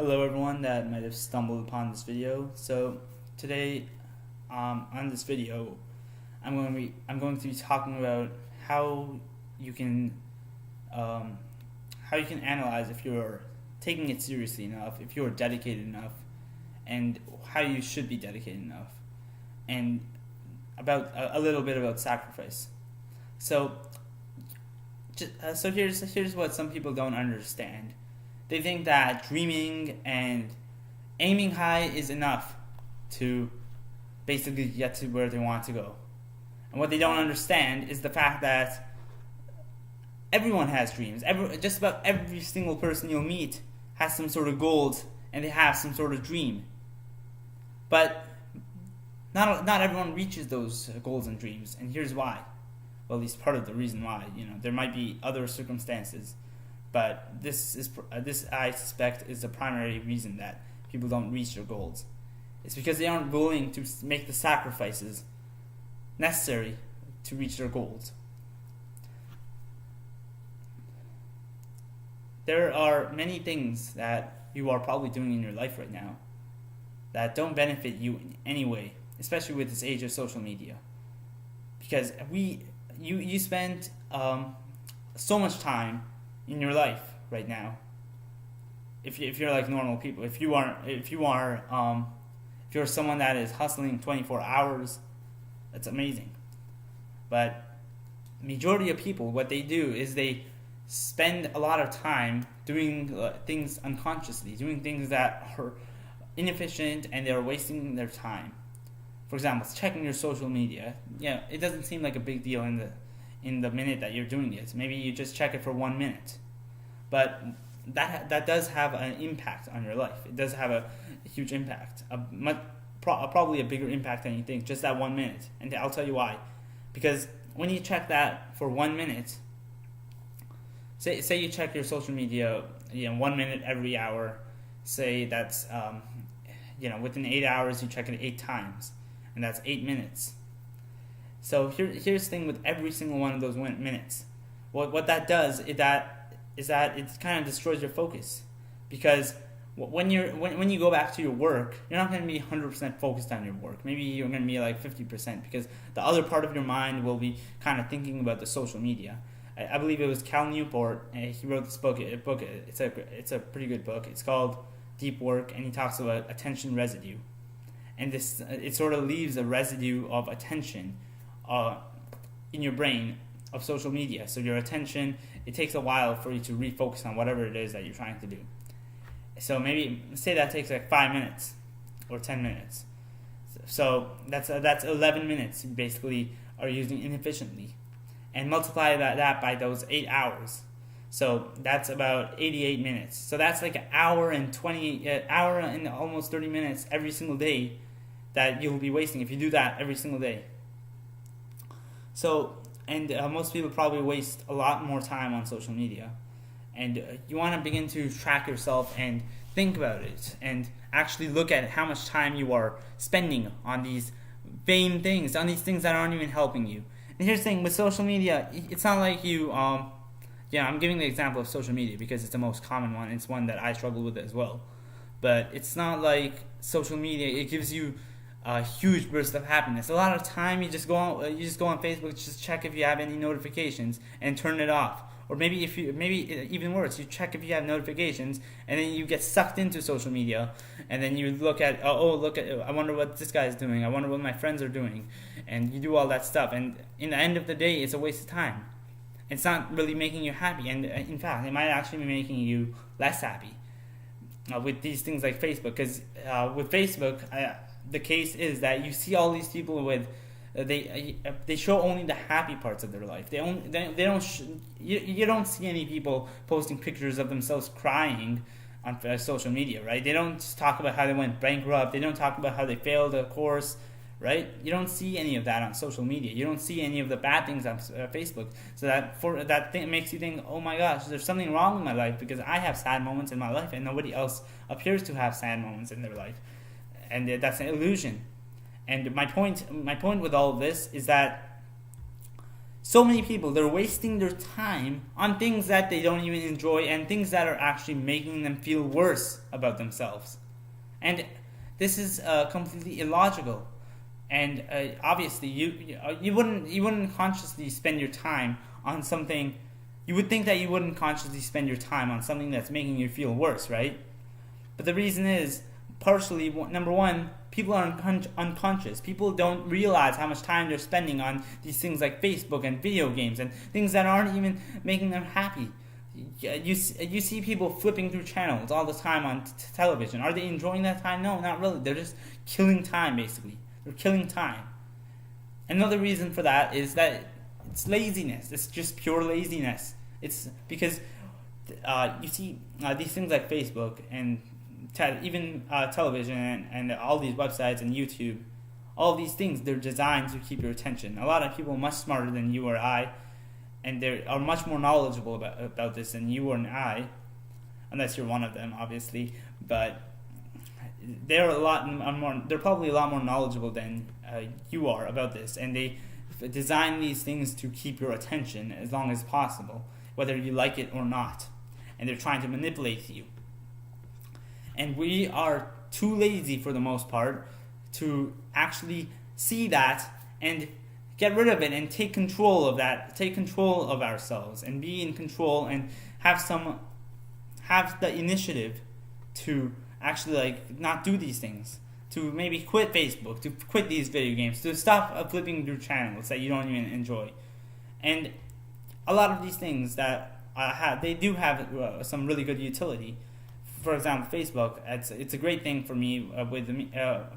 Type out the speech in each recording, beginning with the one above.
Hello everyone that might have stumbled upon this video. So today, on this video, I'm going to be talking about how you can analyze if you're taking it seriously enough, if you're dedicated enough, and how you should be dedicated enough, and about a little bit about sacrifice. So, here's what some people don't understand. They think that dreaming and aiming high is enough to basically get to where they want to go. And what they don't understand is the fact that everyone has dreams. Just about every single person you'll meet has some sort of goals and they have some sort of dream. But not everyone reaches those goals and dreams, and here's why. Well, at least part of the reason why. There might be other circumstances. But this I suspect is the primary reason that people don't reach their goals. It's because they aren't willing to make the sacrifices necessary to reach their goals. There are many things that you are probably doing in your life right now that don't benefit you in any way, especially with this age of social media. Because you spend so much time in your life right now. If you're like normal people, if you're someone that is hustling 24 hours, that's amazing. But majority of people, what they do is they spend a lot of time doing things unconsciously, doing things that are inefficient and they're wasting their time. For example, checking your social media. It doesn't seem like a big deal in the minute that you're doing it. Maybe you just check it for 1 minute. But that does have an impact on your life. It does have a huge impact, probably a bigger impact than you think, just that 1 minute. And I'll tell you why. Because when you check that for 1 minute, say you check your social media 1 minute every hour, say that's within 8 hours you check it 8 times, and that's 8 minutes. So here's the thing with every single one of those minutes. What that does is that it kind of destroys your focus, because when you go back to your work, you're not going to be 100% focused on your work. Maybe you're going to be like 50%, because the other part of your mind will be kind of thinking about the social media. I believe it was Cal Newport. He wrote this book. It's a pretty good book. It's called Deep Work, and he talks about attention residue, and it sort of leaves a residue of attention in your brain of social media. So your attention, it takes a while for you to refocus on whatever it is that you're trying to do. So maybe say that takes like 5 minutes or 10 minutes. So that's 11 minutes you basically are using inefficiently, and multiply that by those 8 hours. So that's about 88 minutes. So that's like an hour and almost 30 minutes every single day that you'll be wasting if you do that every single day. So, and most people probably waste a lot more time on social media. And you want to begin to track yourself and think about it and actually look at how much time you are spending on these vain things, on these things that aren't even helping you. And here's the thing, with social media, it's not like you, I'm giving the example of social media because it's the most common one. It's one that I struggle with as well. But it's not like social media, it gives you a huge burst of happiness. A lot of time you just go on Facebook, just check if you have any notifications and turn it off. Or maybe even worse, you check if you have notifications and then you get sucked into social media, and then you look at I wonder what this guy's doing, I wonder what my friends are doing, and you do all that stuff, and in the end of the day it's a waste of time. It's not really making you happy, and in fact it might actually be making you less happy with these things like Facebook. Because with Facebook, the case is that you see all these people with they show only the happy parts of their life. You don't see any people posting pictures of themselves crying on social media, right? They don't talk about how they went bankrupt. They don't talk about how they failed a course, right? You don't see any of that on social media. You don't see any of the bad things on Facebook. So that thing makes you think, oh my gosh, there's something wrong with my life because I have sad moments in my life and nobody else appears to have sad moments in their life, and that's an illusion. And my point with all of this is that So many people, they're wasting their time on things that they don't even enjoy and things that are actually making them feel worse about themselves. And this is completely illogical. And obviously, you wouldn't consciously spend your time on something. You would think that you wouldn't consciously spend your time on something that's making you feel worse, right? But the reason is, partially, number one, people are unconscious. People don't realize how much time they're spending on these things like Facebook and video games and things that aren't even making them happy. You see people flipping through channels all the time on television. Are they enjoying that time? No, not really. They're just killing time, basically. They're killing time. Another reason for that is that it's laziness. It's just pure laziness. It's because you see these things like Facebook and even television and all these websites and YouTube, all these things, they're designed to keep your attention. A lot of people much smarter than you or I, and they are much more knowledgeable about this than you or I, unless you're one of them, obviously. But they're they're probably a lot more knowledgeable than you are about this, and they design these things to keep your attention as long as possible, whether you like it or not. And they're trying to manipulate you. And we are too lazy for the most part to actually see that and get rid of it and take control of that, take control of ourselves and be in control and have the initiative to actually not do these things, to maybe quit Facebook, to quit these video games, to stop flipping through channels that you don't even enjoy. And a lot of these things that they do have some really good utility. For example, Facebook, it's a great thing for me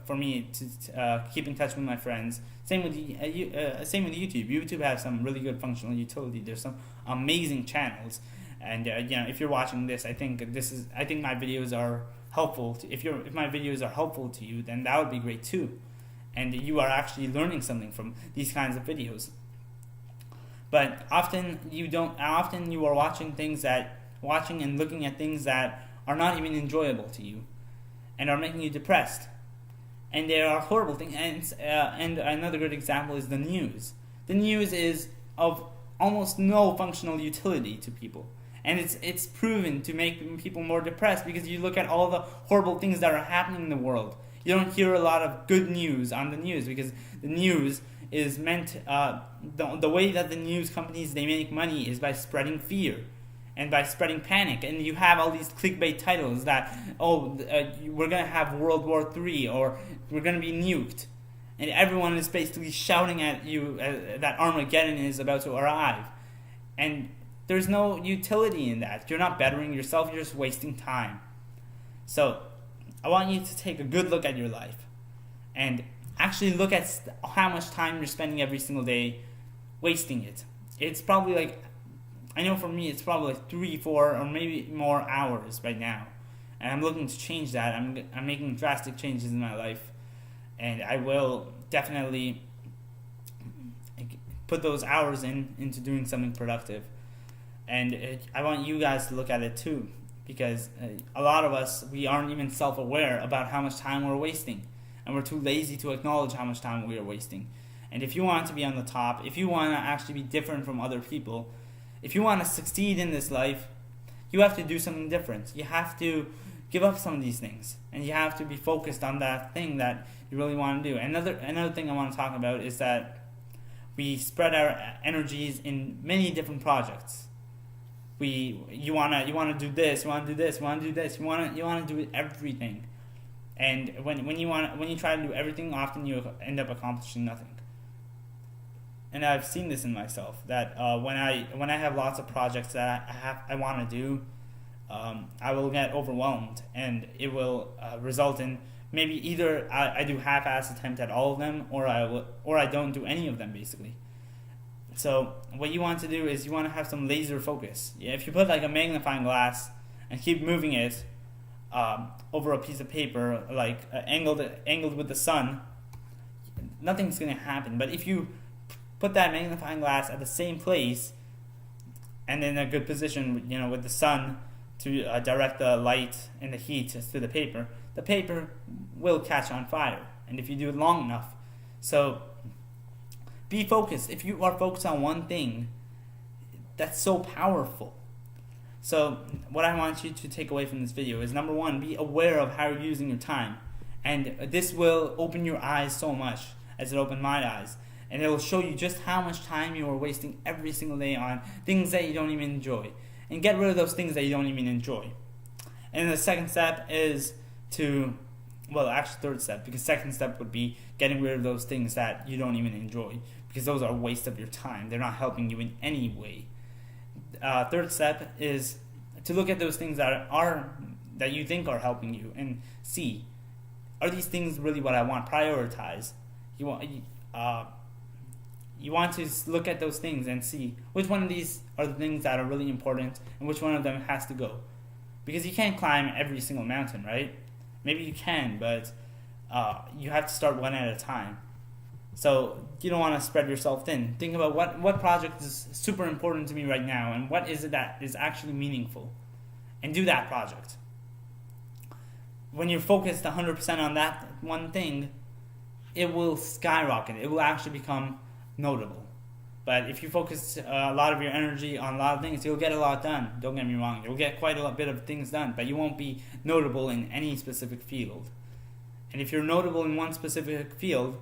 for me to keep in touch with my friends. Same with YouTube. YouTube has some really good functional utility. There's some amazing channels, and if you're watching this, I think my videos are helpful. If my videos are helpful to you, then that would be great too, and you are actually learning something from these kinds of videos. But often you are watching and looking at things that are not even enjoyable to you, and are making you depressed, and they are horrible things. And another good example is the news. The news is of almost no functional utility to people, and it's proven to make people more depressed because you look at all the horrible things that are happening in the world. You don't hear a lot of good news on the news because the news is meant. The way that the news companies they make money is by spreading fear and by spreading panic, and you have all these clickbait titles that we're gonna have World War III or we're gonna be nuked, and everyone is basically shouting at you that Armageddon is about to arrive, and there's no utility in that. You're not bettering yourself, you're just wasting time. So I want you to take a good look at your life and actually look at how much time you're spending every single day wasting it. It's probably I know for me, it's probably 3, 4, or maybe more hours right now, and I'm looking to change that. I'm making drastic changes in my life, and I will definitely put those hours into doing something productive. And I want you guys to look at it too, because a lot of us, we aren't even self-aware about how much time we're wasting, and we're too lazy to acknowledge how much time we are wasting. And if you want to be on the top, if you want to actually be different from other people, if you want to succeed in this life, you have to do something different. You have to give up some of these things, and you have to be focused on that thing that you really want to do. Another thing I want to talk about is that we spread our energies in many different projects. You wanna do this, you wanna do this, you wanna do this, you wanna do everything, and when you try to do everything, often you end up accomplishing nothing. And I've seen this in myself that when I have lots of projects that I want to do, I will get overwhelmed, and it will result in maybe either I do half-ass attempt at all of them, or I don't do any of them basically. So what you want to do is you want to have some laser focus. If you put a magnifying glass and keep moving it over a piece of paper, angled with the sun, nothing's gonna happen. But if you put that magnifying glass at the same place and in a good position, with the sun to direct the light and the heat to the paper will catch on fire. And if you do it long enough, so be focused. If you are focused on one thing, that's so powerful. So what I want you to take away from this video is, number one, be aware of how you're using your time. And this will open your eyes so much as it opened my eyes. And it will show you just how much time you are wasting every single day on things that you don't even enjoy. And get rid of those things that you don't even enjoy. And the second step is third step, because second step would be getting rid of those things that you don't even enjoy, because those are a waste of your time. They're not helping you in any way. Third step is to look at those things that you think are helping you and see, are these things really what I want? Prioritize. You want to look at those things and see which one of these are the things that are really important and which one of them has to go. Because you can't climb every single mountain, right? Maybe you can, but you have to start one at a time. So you don't want to spread yourself thin. Think about what project is super important to me right now, and what is it that is actually meaningful, and do that project. When you're focused 100% on that one thing, it will skyrocket. It will actually become notable. But if you focus a lot of your energy on a lot of things, you'll get a lot done. Don't get me wrong. You'll get quite a bit of things done, but you won't be notable in any specific field. And if you're notable in one specific field,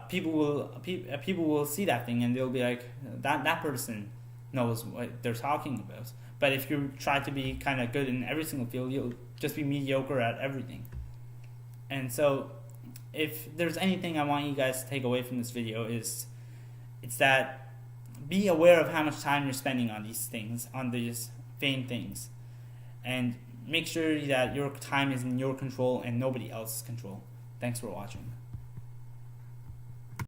people will see that thing and they'll be like, that person knows what they're talking about. But if you try to be kind of good in every single field, you'll just be mediocre at everything. And so, if there's anything I want you guys to take away from this video, it's that be aware of how much time you're spending on these things, on these vain things, and make sure that your time is in your control and nobody else's control. Thanks for watching.